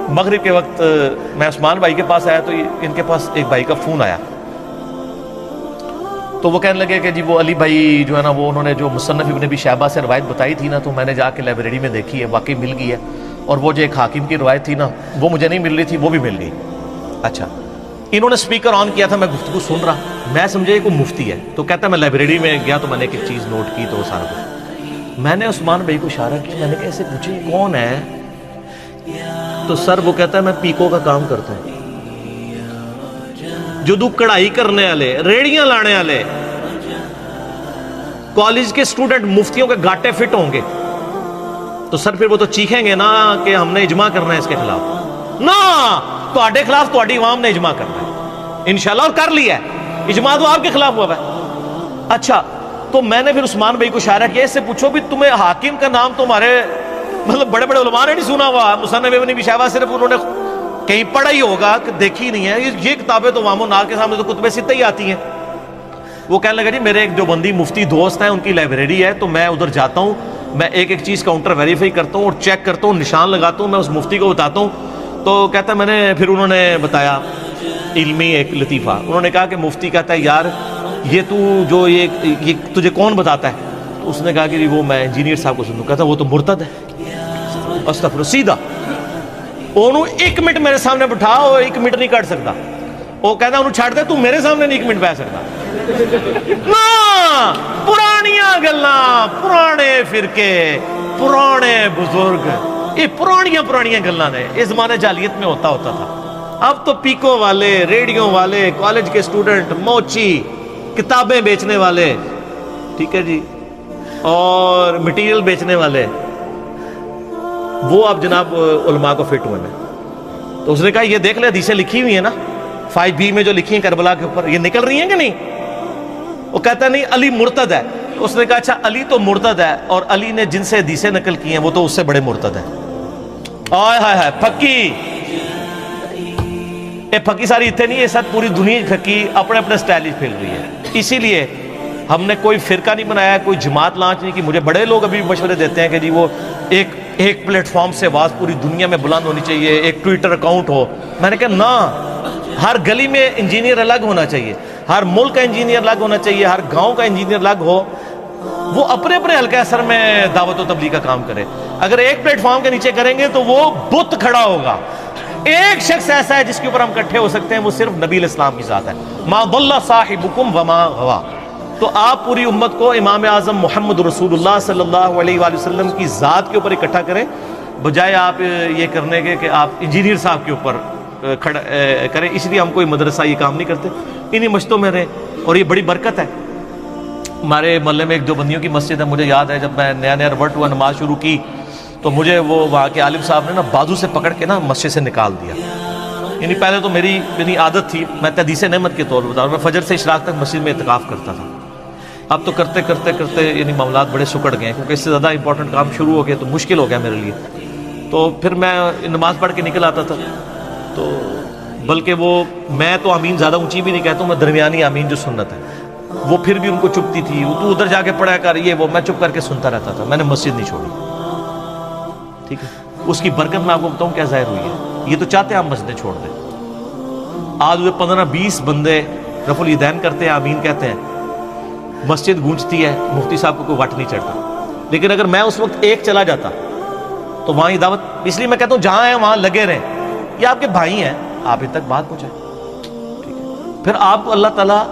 مغرب کے وقت میں عثمان بھائی کے پاس آیا تو ان کے پاس ایک بھائی کا فون آیا، تو وہ کہنے لگے کہ جی وہ علی بھائی جو ہے نا وہ انہوں نے جو مصنف ابن ابی شیبہ سے روایت بتائی تھی نا تو میں نے جا کے لائبریری میں دیکھی ہے، واقعی مل گئی ہے، اور وہ جو ایک حاکم کی روایت تھی نا وہ مجھے نہیں مل رہی تھی، وہ بھی مل گئی۔ اچھا، انہوں نے سپیکر آن کیا تھا، میں گفتگو سن رہا، میں سمجھے کوئی مفتی ہے، تو کہتا ہے میں لائبریری میں گیا تو میں نے ایک چیز نوٹ کی، تو وہ سارا کچھ میں نے عثمان بھائی کو اشارہ کیا، میں نے کہا ایسے پوچھے کون ہے، تو سر وہ کہتا ہے میں پیکو کا کام کرتا ہوں، جدو کڑھائی کرنے والے، ریڑیاں لانے والے کالج کے اسٹوڈنٹ مفتیوں کے گاٹے فٹ ہوں گے تو سر پھر وہ تو چیخیں گے نا کہ ہم نے اجماع کرنا ہے اس کے خلاف، نا تواڈے خلاف تواڈی عوام نے اجماع کرنا ہے انشاءاللہ، اور کر لیا ہے اجماع، تو آپ کے خلاف ہوا ہے۔ اچھا، تو میں نے پھر عثمان بھائی کو اشارہ کیا، اس سے پوچھو بھی تمہیں حاکم کا نام تمہارے مطلب بڑے بڑے علماء نے نہیں سنا ہوا، مصنف ابن ابی شیبہ صرف انہوں نے کہیں پڑھا ہی ہوگا کہ دیکھی نہیں ہے، یہ کتابیں تو عوام الناس کے سامنے تو کتب ستہ ہی آتی ہیں۔ وہ کہنے لگا جی میرے ایک دیوبندی مفتی دوست ہیں، ان کی لائبریری ہے، تو میں ادھر جاتا ہوں، میں ایک ایک چیز کاؤنٹر ویریفائی کرتا ہوں اور چیک کرتا ہوں، نشان لگاتا ہوں، میں اس مفتی کو بتاتا ہوں۔ تو کہتا ہے میں نے پھر انہوں نے بتایا علمی ایک لطیفہ، انہوں نے کہا کہ مفتی کہتا ہے یار یہ تو جو یہ تجھے کون بتاتا ہے، تو اس نے کہا کہ وہ میں انجینئر صاحب کو سنوں، کہتا وہ تو مرتد ہے، استغفر سیدھا انہوں ایک منٹ میرے سامنے بٹھا، اور ایک منٹ نہیں کٹ سکتا، وہ کہتا انہوں چھاڑ دے تو میرے سامنے نہیں ایک منٹ بیٹھ سکتا، نا پرانیاں گلاں، پرانے فرقے، پرانے بزرگ، یہ پرانیاں گلاں نے، اس زمانے جاہلیت میں ہوتا تھا، اب تو پیکو والے، ریڈیو والے، کالج کے اسٹوڈنٹ، موچی، کتابیں بیچنے والے، ٹھیک ہے جی، اور مٹیریل بیچنے والے، وہ اب جناب علماء کو فٹ ہوئے ہیں۔ تو اس نے کہا یہ دیکھ لے حدیثیں لکھی ہوئی ہیں نا 5B میں جو لکھی ہیں کربلا کے اوپر، یہ نکل رہی ہیں کہ نہیں؟ وہ کہتا ہے نہیں علی مرتد ہے۔ اس نے کہا اچھا علی تو مرتد ہے، اور علی نے جن سے حدیثیں نقل کی ہیں وہ تو اس سے بڑے مرتد ہیں۔ آئے ہائے ہائے پھکی، اے پھکی ساری اتنے نہیں، یہ ساتھ پوری دنیا پھکی اپنے اپنے سٹائل ہی پھیل رہی ہے۔ اسی لیے ہم نے کوئی فرقہ نہیں بنایا، کوئی جماعت لانچ نہیں کی۔ مجھے بڑے لوگ ابھی مشورے دیتے ہیں کہ جی وہ ایک پلیٹ فارم سے آواز پوری دنیا میں بلند ہونی چاہیے، ایک ٹویٹر اکاؤنٹ ہو۔ میں نے کہا نا، ہر گلی میں انجینئر الگ ہونا چاہیے، ہر ملک کا انجینئر الگ ہونا چاہیے، ہر گاؤں کا انجینئر الگ ہو، وہ اپنے اپنے حلقہ اثر میں دعوت و تبلیغ کا کام کرے۔ اگر ایک پلیٹ فارم کے نیچے کریں گے تو وہ بت کھڑا ہوگا۔ ایک شخص ایسا ہے جس کے اوپر ہم اکٹھے ہو سکتے ہیں، وہ صرف نبی علیہ السلام کی ذات ہے، ما ضل صاحبکم وما غوا۔ تو آپ پوری امت کو امام اعظم محمد رسول اللہ صلی اللہ علیہ وآلہ وسلم کی ذات کے اوپر اکٹھا کریں، بجائے آپ یہ کرنے کے کہ آپ انجینئر صاحب کے اوپر کریں۔ اس لیے ہم کوئی مدرسہ یہ کام نہیں کرتے، انہی مشتوں میں رہیں، اور یہ بڑی برکت ہے۔ ہمارے محلے میں ایک دو بندیوں کی مسجد ہے، مجھے یاد ہے جب میں نیا ریورٹ ہوا نماز شروع کی تو مجھے وہ وہاں کے عالم صاحب نے نا بازو سے پکڑ کے نا مسجد سے نکال دیا۔ یعنی پہلے تو میری عادت تھی، میں تحدیث نعمت کے طور پر بتا رہا ہوں، میں فجر سے اشراق تک مسجد میں اعتکاف کرتا تھا۔ اب تو کرتے کرتے یعنی معاملات بڑے سکڑ گئے، کیونکہ اس سے زیادہ امپورٹنٹ کام شروع ہو گیا تو مشکل ہو گیا میرے لیے۔ تو پھر میں نماز پڑھ کے نکل آتا تھا، تو بلکہ وہ میں تو آمین زیادہ اونچی بھی نہیں کہتا ہوں، میں درمیانی آمین جو سنت ہے وہ پھر بھی ان کو چپتی تھی، تو ادھر جا کے پڑھا کر یہ وہ، میں چپ کر کے سنتا رہتا تھا، میں نے مسجد نہیں چھوڑی، ٹھیک ہے۔ اس کی برکت میں آپ کو بتاؤں کیا ظاہر ہوئی ہے، یہ تو چاہتے ہیں ہم مسجدیں چھوڑ دیں۔ آج وہ 15-20 بندے رفع الیدین کرتے ہیں، آمین کہتے ہیں، مسجد گونجتی ہے، مفتی صاحب کو کوئی وٹ نہیں چڑھتا۔ لیکن اگر میں اس وقت ایک چلا جاتا تو وہاں یہ دعوت، اس لیے میں کہتا ہوں جہاں ہیں وہاں لگے رہیں، یہ آپ کے بھائی ہیں، آپ ان تک بات پہنچائیں، ٹھیک ہے۔ پھر آپ کو اللہ تعالیٰ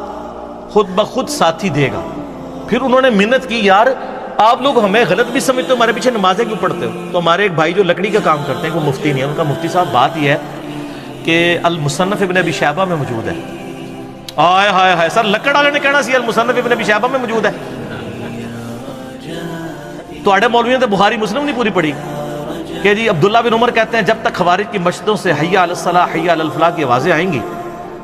خود بخود ساتھی دے گا۔ پھر انہوں نے محنت کی، یار آپ لوگ ہمیں غلط بھی سمجھتے ہو، ہمارے پیچھے نمازیں کیوں پڑھتے ہو؟ تو ہمارے ایک بھائی جو لکڑی کا کام کرتے ہیں، وہ مفتی نہیں ہے، ان کا مفتی صاحب بات یہ ہے کہ المصنف ابن ابی شیبہ میں موجود ہے۔ آئے ہائے ہائے سر، لکڑ والے نے کہنا سی المصنف ابن ابی شیبہ میں موجود ہے، تو آڑے مولویوں نے بخاری مسلم نہیں پوری پڑھی کہ جی عبداللہ بن عمر کہتے ہیں جب تک خوارج کی مسجدوں سے حی علی الصلاح حی علی الفلاح کی آوازیں آئیں گی،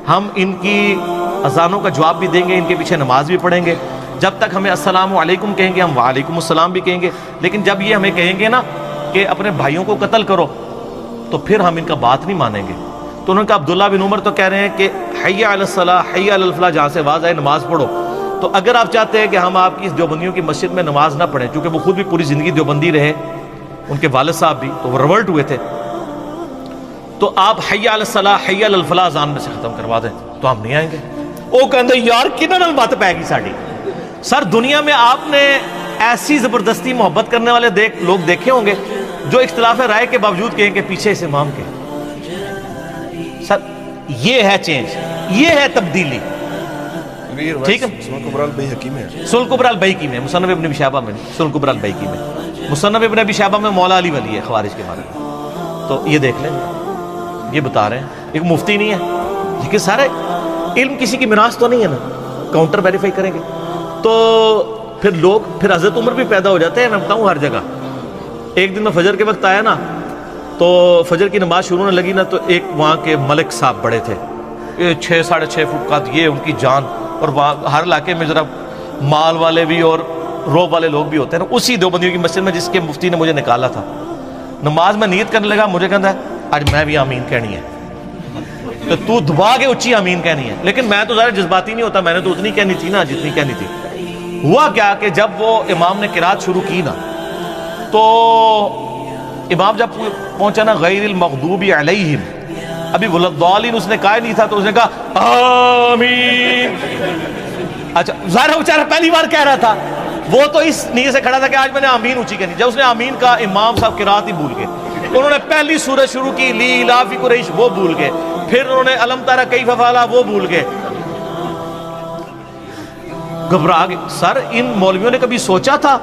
ہم ان کی اذانوں کا جواب بھی دیں گے، ان کے پیچھے نماز بھی پڑھیں گے۔ جب تک ہمیں السلام علیکم کہیں گے، ہم وعلیکم السلام بھی کہیں گے، لیکن جب یہ ہمیں کہیں گے نا کہ اپنے بھائیوں کو قتل کرو تو پھر ہم ان کا بات نہیں مانیں گے۔ تو انہوں نے کہا عبداللہ بن عمر تو کہہ رہے ہیں کہ حی علی الصلاح حی علی الفلاح جہاں سے آواز آئے نماز پڑھو، تو اگر آپ چاہتے ہیں کہ ہم آپ کی اس دیوبندیوں کی مسجد میں نماز نہ پڑھیں، چونکہ وہ خود بھی پوری زندگی دیوبندی رہے، ان کے والد صاحب بھی تو وہ ریورٹ ہوئے تھے، تو آپ حی علی الصلاح حی علی الفلاح اذان میں سے ختم کروا دیں تو ہم نہیں آئیں گے. وہ کہتے یار کنہاں نال بات پے گی ساڈی. سر دنیا میں آپ نے ایسی زبردستی محبت کرنے والے لوگ دیکھے ہوں گے جو اختلاف رائے کے باوجود کہیں کہ پیچھے اس امام کے. سر یہ ہے چینج, یہ ہے تبدیلی. ٹھیک ہے, سنن کبری البیہقی میں ہے. سنن کبری البیہقی میں, مصنف ابن ابی شیبہ میں, سنن کبری البیہقی میں, مصنف ابن ابی شیبہ میں مولا علی ولی ہے خوارج کے بارے میں. تو یہ دیکھ لیں, یہ بتا رہے ہیں, ایک مفتی نہیں ہے لیکن سارے علم کسی کی میراث تو نہیں ہے نا, کاؤنٹر ویریفائی کریں گے تو پھر حضرت عمر بھی پیدا ہو جاتے ہیں. میں بتاؤں ہر جگہ. ایک دن میں فجر کے وقت آیا نا, تو فجر کی نماز شروع ہونے لگی نا, تو ایک وہاں کے ملک صاحب بڑے تھے, 6-6.5 فٹ قد, یہ ان کی جان, اور وہاں ہر علاقے میں ذرا مال والے بھی اور روب والے لوگ بھی ہوتے ہیں نا. اسی دیوبندیوں کی مسجد میں جس کے مفتی نے مجھے نکالا تھا, نماز میں نیت کرنے لگا, مجھے کہتا ہے آج میں بھی آمین کہنی ہے, تو دبا کے اچھی آمین کہنی ہے. لیکن میں تو ذرا جذباتی نہیں ہوتا, میں نے تو اتنی کہنی تھی نا جتنی کہنی تھی. ہوا کیا کہ جب وہ امام نے قرات شروع کی نا, تو امام جب پہنچا نا غیر المغضوب علیہم, ابھی ولضالین اس نے کہا نہیں تھا, تو اس نے کہا آمین. اچھا ظاہر ہے بیچارہ پہلی بار کہہ رہا تھا, وہ تو اس نیت سے کھڑا تھا کہ آج میں نے آمین اونچی کہنی. جب اس نے آمین کہا, امام صاحب قرات ہی بھول گئے. انہوں نے پہلی سورت شروع کی لی الاف قریش, وہ بھول گئے. پھر انہوں نے الم تری کیف فعل, وہ بھول گئے, گھبرا گئے. سر ان مولویوں نے کبھی سوچا تھا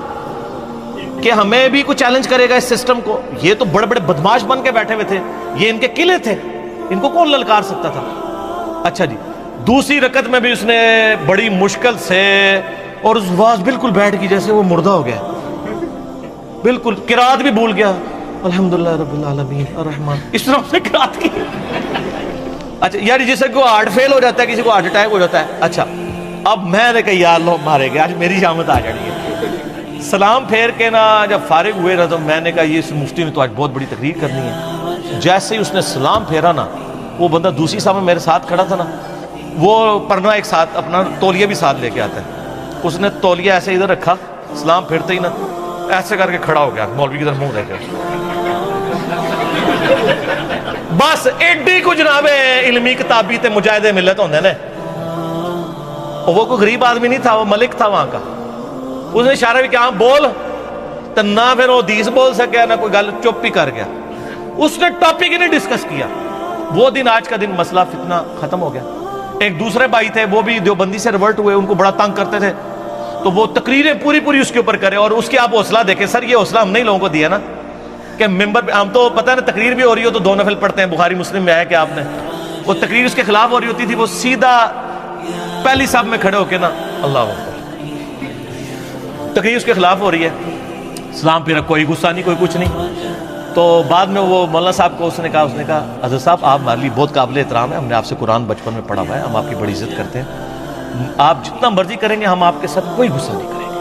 کہ ہمیں بھی کچھ چیلنج کرے گا اس سسٹم کو؟ یہ تو بڑے بڑے بدماش بن کے بیٹھے ہوئے تھے, یہ ان کے قلعے تھے, ان کو کون للکار سکتا تھا؟ اچھا جی, دوسری رکعت میں بھی اس نے بڑی مشکل سے, اور اس واز بالکل بیٹھ گئی جیسے وہ مردہ ہو گیا, بالکل قرات بھی بھول گیا, الحمدللہ رب العالمین الرحمن, اس طرح اس نے قرات کی. اچھا یار جسے کو ہارٹ فیل ہو جاتا ہے, کسی کو ہارٹ اٹیک ہو جاتا ہے. اچھا اب میں نے کہا یا اللہ مارے گئے, آج میری شامت آ جانی ہے. سلام پھیر کے نا جب فارغ ہوئے نا, تو میں نے کہا یہ اس مفتی نے تو آج بہت بڑی تقریر کرنی ہے. جیسے ہی اس نے سلام پھیرا نا, وہ بندہ دوسری صاحب میں میرے ساتھ کھڑا تھا نا, وہ پرنا ایک ساتھ اپنا تولیہ بھی ساتھ لے کے آتا ہے, اس نے تولیہ ایسے ادھر رکھا, سلام پھیرتے ہی نا ایسے کر کے کھڑا ہو گیا, مولوی کی طرف منہ دے کر. بس ایڈی کو جناب علمی کتابی تے مجاہد ملت ہوندے نے. وہ کوئی غریب آدمی نہیں تھا, وہ ملک تھا وہاں کا. اس نے اشارہ بھی کیا بول, تو نہ پھر وہ حدیث بول سکیا نہ کوئی گل, چپ ہی کر گیا. اس نے ٹاپک ہی نہیں ڈسکس کیا. وہ دن آج کا دن مسئلہ فتنہ ختم ہو گیا. ایک دوسرے بھائی تھے, وہ بھی دیوبندی سے ریورٹ ہوئے, ان کو بڑا تنگ کرتے تھے, تو وہ تقریریں پوری اس کے اوپر کرے. اور اس کی آپ حوصلہ دیکھیں سر, یہ حوصلہ ہم نے لوگوں کو دیا نا کہ ممبر پہ, ہم تو پتہ ہے نا تقریر بھی ہو رہی ہو تو 2 نفل پڑھتے ہیں, بخاری مسلم میں ہے کہ آپ نے, وہ تقریر اس کے خلاف ہو رہی ہوتی تھی, وہ سیدھا پہلی صف میں کھڑے ہو کے نا اللہ اکبر, تقریر اس کے خلاف ہو رہی ہے, سلام پھر کوئی غصہ نہیں کوئی کچھ نہیں. تو بعد میں وہ مولانا صاحب کو اس نے کہا حضرت صاحب آپ ہمارے لیے بہت قابل احترام ہے, ہم نے آپ سے قرآن بچپن میں پڑھا ہوا ہے, ہم آپ کی بڑی عزت کرتے ہیں, آپ جتنا مرضی کریں گے ہم آپ کے ساتھ کوئی غصہ نہیں کریں گے.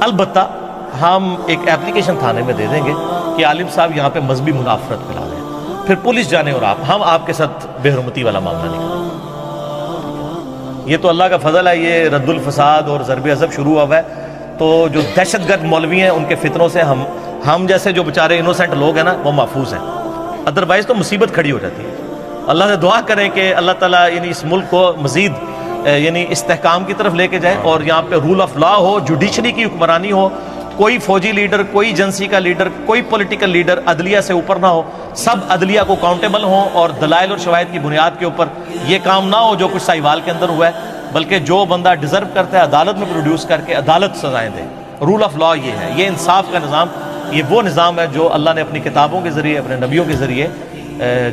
البتہ ہم ایک اپلیکیشن تھانے میں دے دیں گے کہ عالم صاحب یہاں پہ مذہبی منافرت پھیلا رہے ہیں, پھر پولیس جانے اور ہم آپ کے ساتھ بے حرمتی والا معاملہ نہیں کریں. یہ تو اللہ کا فضل ہے, یہ رد الفساد اور ضرب عضب شروع ہوا ہے, تو جو دہشت گرد مولوی ہیں ان کے فتنوں سے ہم جیسے جو بیچارے انوسینٹ لوگ ہیں نا وہ محفوظ ہیں, ادروائز تو مصیبت کھڑی ہو جاتی ہے. اللہ سے دعا کریں کہ اللہ تعالیٰ یعنی اس ملک کو مزید یعنی استحکام کی طرف لے کے جائے, اور یہاں پہ رول آف لا ہو, جوڈیشری کی حکمرانی ہو, کوئی فوجی لیڈر, کوئی ایجنسی کا لیڈر, کوئی پولیٹیکل لیڈر عدلیہ سے اوپر نہ ہو, سب عدلیہ کو اکاؤنٹیبل ہوں, اور دلائل اور شواہد کی بنیاد کے اوپر یہ کام نہ ہو جو کچھ ساہیوال کے اندر ہوا ہے, بلکہ جو بندہ ڈیزرو کرتا ہے عدالت میں پروڈیوس کر کے عدالت سزائیں دے. رول آف لا یہ ہے, یہ انصاف کا نظام, یہ وہ نظام ہے جو اللہ نے اپنی کتابوں کے ذریعے, اپنے نبیوں کے ذریعے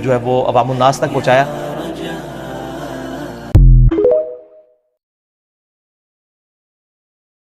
جو ہے وہ عوام الناس تک پہنچایا.